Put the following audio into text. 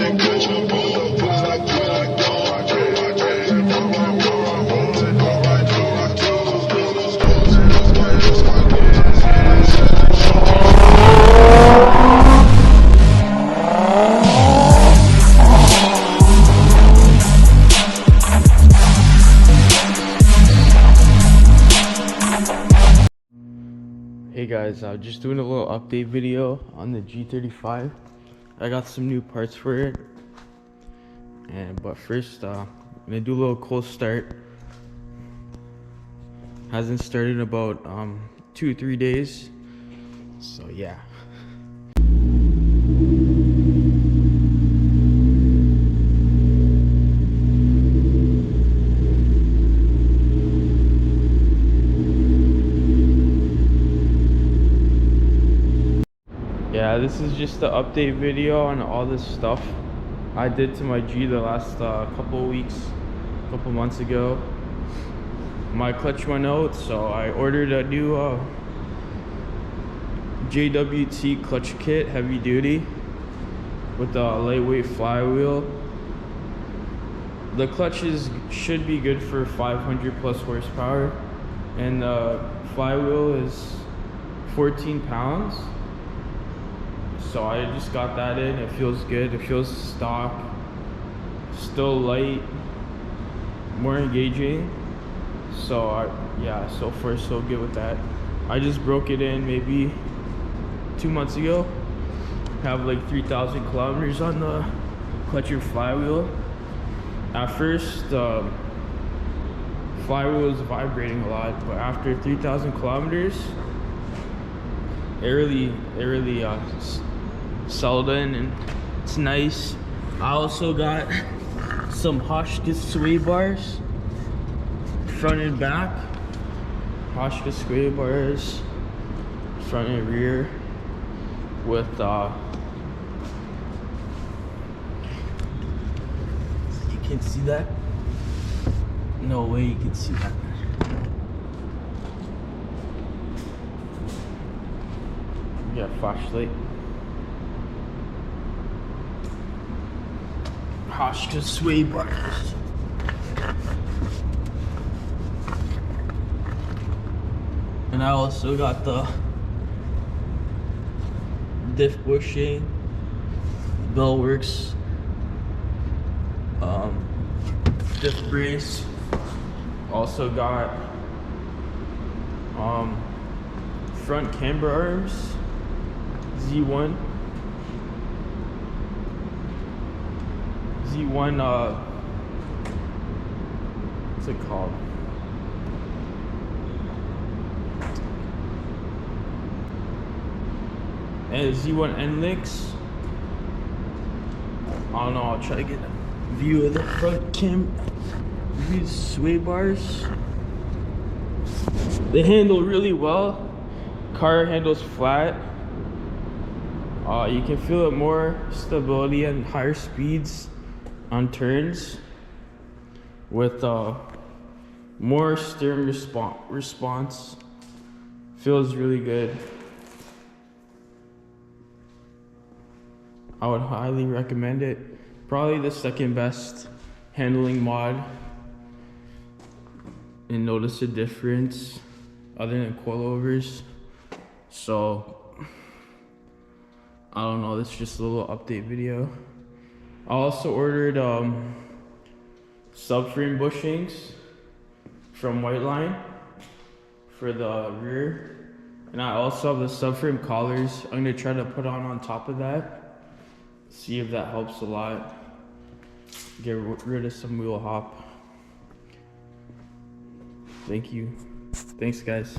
Hey guys, just doing a little update video on the G35. I got some new parts for it, but first I'm gonna do a little cold start. Hasn't started in about 2-3 days, so yeah. Yeah, this is just the update video on all this stuff I did to my G the last couple months ago. My clutch went out, so I ordered a new JWT clutch kit, heavy duty, with a lightweight flywheel. The clutches should be good for 500 plus horsepower, and the flywheel is 14 pounds. So I just got that in. It feels good. It feels stock, still light, more engaging. So yeah, so far so good with that. I just broke it in maybe 2 months ago. Have like 3,000 kilometers on the clutch and flywheel. At first, flywheel was vibrating a lot, but after 3,000 kilometers, it really settled in, and it's nice. I also got some hotchkis sway bars, front and back. Hotchkis sway bars, front and rear, with you can see that? No way you can see that. Yeah, flashlight. Hotchkis sway bars. And I also got the diff bushing, bell works, diff brace. Also got front camber arms, Z1, what's it called? And Z1 end links. I don't know, I'll try to get a view of the front cam. These sway bars, they handle really well. Car handles flat. You can feel it more stability and higher speeds on turns, with more steering response. Feels really good. I would highly recommend it. Probably the second best handling mod, and notice a difference other than coilovers. So I don't know, this is just a little update video. I also ordered subframe bushings from Whiteline for the rear, and I also have the subframe collars I'm gonna try to put on top of that, see if that helps a lot, get rid of some wheel hop. Thanks guys.